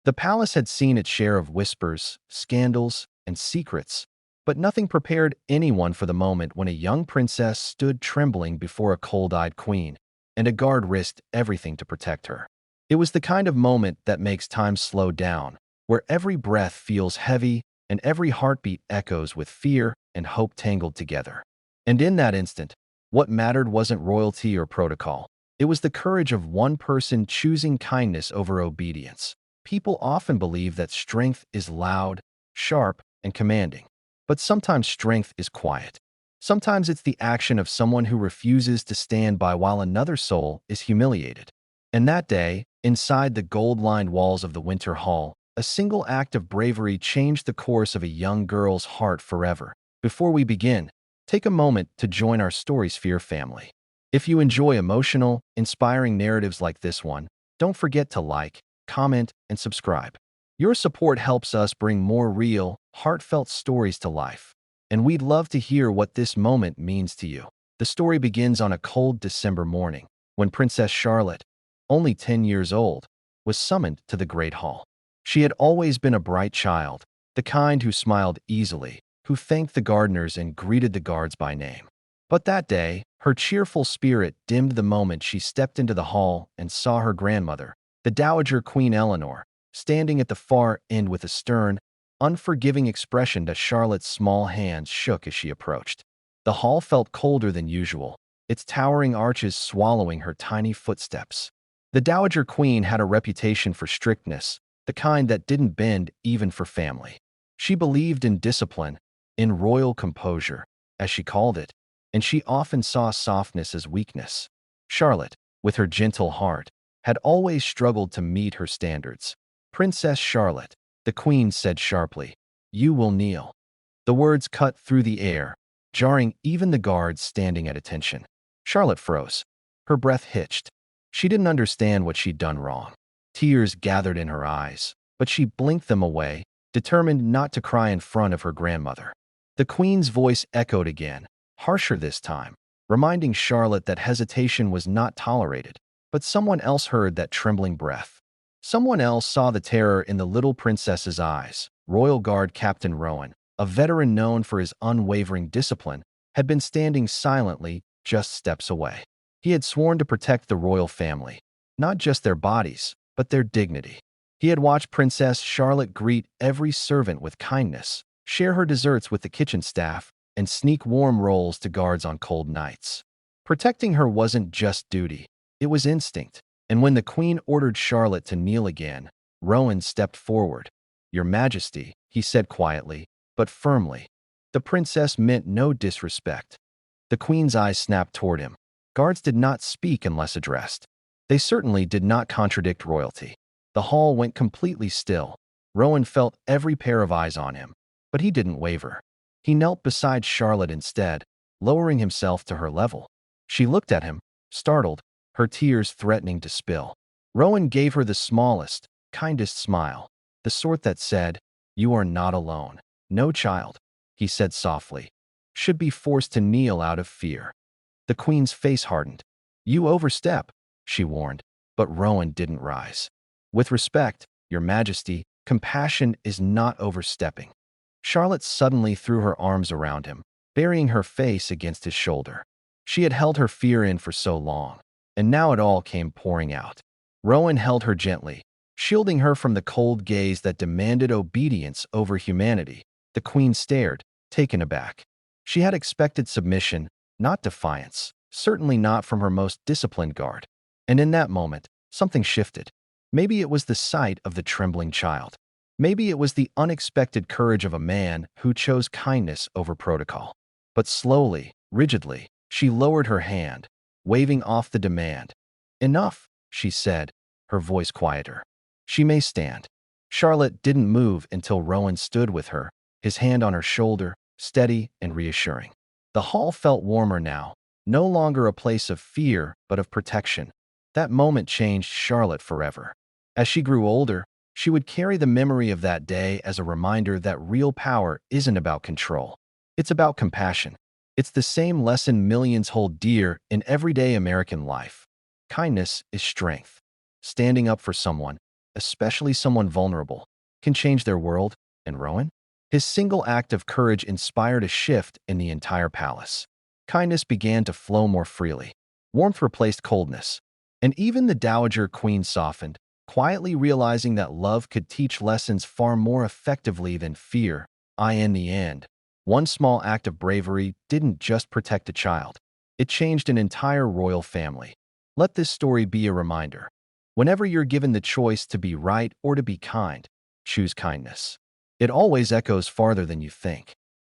The palace had seen its share of whispers, scandals, and secrets, but nothing prepared anyone for the moment when a young princess stood trembling before a cold-eyed queen, and a guard risked everything to protect her. It was the kind of moment that makes time slow down, where every breath feels heavy and every heartbeat echoes with fear and hope tangled together. And in that instant, what mattered wasn't royalty or protocol. It was the courage of one person choosing kindness over obedience. People often believe that strength is loud, sharp, and commanding. But sometimes strength is quiet. Sometimes it's the action of someone who refuses to stand by while another soul is humiliated. And that day, inside the gold-lined walls of the Winter Hall, a single act of bravery changed the course of a young girl's heart forever. Before we begin, take a moment to join our Storysphere family. If you enjoy emotional, inspiring narratives like this one, don't forget to like, comment, and subscribe. Your support helps us bring more real, heartfelt stories to life. And we'd love to hear what this moment means to you. The story begins on a cold December morning, when Princess Charlotte, only 10 years old, was summoned to the Great Hall. She had always been a bright child, the kind who smiled easily, who thanked the gardeners and greeted the guards by name. But that day, her cheerful spirit dimmed the moment she stepped into the hall and saw her grandmother, the Dowager Queen Eleanor, standing at the far end with a stern, unforgiving expression that Charlotte's small hands shook as she approached. The hall felt colder than usual, its towering arches swallowing her tiny footsteps. The Dowager Queen had a reputation for strictness, the kind that didn't bend even for family. She believed in discipline, in royal composure, as she called it, and she often saw softness as weakness. Charlotte, with her gentle heart, had always struggled to meet her standards. "Princess Charlotte," the queen said sharply, "you will kneel." The words cut through the air, jarring even the guards standing at attention. Charlotte froze. Her breath hitched. She didn't understand what she'd done wrong. Tears gathered in her eyes, but she blinked them away, determined not to cry in front of her grandmother. The queen's voice echoed again, harsher this time, reminding Charlotte that hesitation was not tolerated. But someone else heard that trembling breath. Someone else saw the terror in the little princess's eyes. Royal Guard Captain Rowan, a veteran known for his unwavering discipline, had been standing silently just steps away. He had sworn to protect the royal family, not just their bodies, but their dignity. He had watched Princess Charlotte greet every servant with kindness, share her desserts with the kitchen staff, and sneak warm rolls to guards on cold nights. Protecting her wasn't just duty, it was instinct. And when the queen ordered Charlotte to kneel again, Rowan stepped forward. "Your Majesty," he said quietly, but firmly. The princess meant no disrespect. The queen's eyes snapped toward him. Guards did not speak unless addressed. They certainly did not contradict royalty. The hall went completely still. Rowan felt every pair of eyes on him, but he didn't waver. He knelt beside Charlotte instead, lowering himself to her level. She looked at him, startled, her tears threatening to spill. Rowan gave her the smallest, kindest smile, the sort that said, "You are not alone. No child," he said softly, "should be forced to kneel out of fear." The queen's face hardened. "You overstep," she warned, but Rowan didn't rise. "With respect, Your Majesty, compassion is not overstepping." Charlotte suddenly threw her arms around him, burying her face against his shoulder. She had held her fear in for so long, and now it all came pouring out. Rowan held her gently, shielding her from the cold gaze that demanded obedience over humanity. The queen stared, taken aback. She had expected submission, not defiance, certainly not from her most disciplined guard. And in that moment, something shifted. Maybe it was the sight of the trembling child. Maybe it was the unexpected courage of a man who chose kindness over protocol. But slowly, rigidly, she lowered her hand, waving off the demand. "Enough," she said, her voice quieter. "She may stand." Charlotte didn't move until Rowan stood with her, his hand on her shoulder, steady and reassuring. The hall felt warmer now, no longer a place of fear but of protection. That moment changed Charlotte forever. As she grew older, she would carry the memory of that day as a reminder that real power isn't about control. It's about compassion. It's the same lesson millions hold dear in everyday American life. Kindness is strength. Standing up for someone, especially someone vulnerable, can change their world. And Rowan? His single act of courage inspired a shift in the entire palace. Kindness began to flow more freely. Warmth replaced coldness. And even the Dowager Queen softened, quietly realizing that love could teach lessons far more effectively than fear. In the end, one small act of bravery didn't just protect a child. It changed an entire royal family. Let this story be a reminder. Whenever you're given the choice to be right or to be kind, choose kindness. It always echoes farther than you think.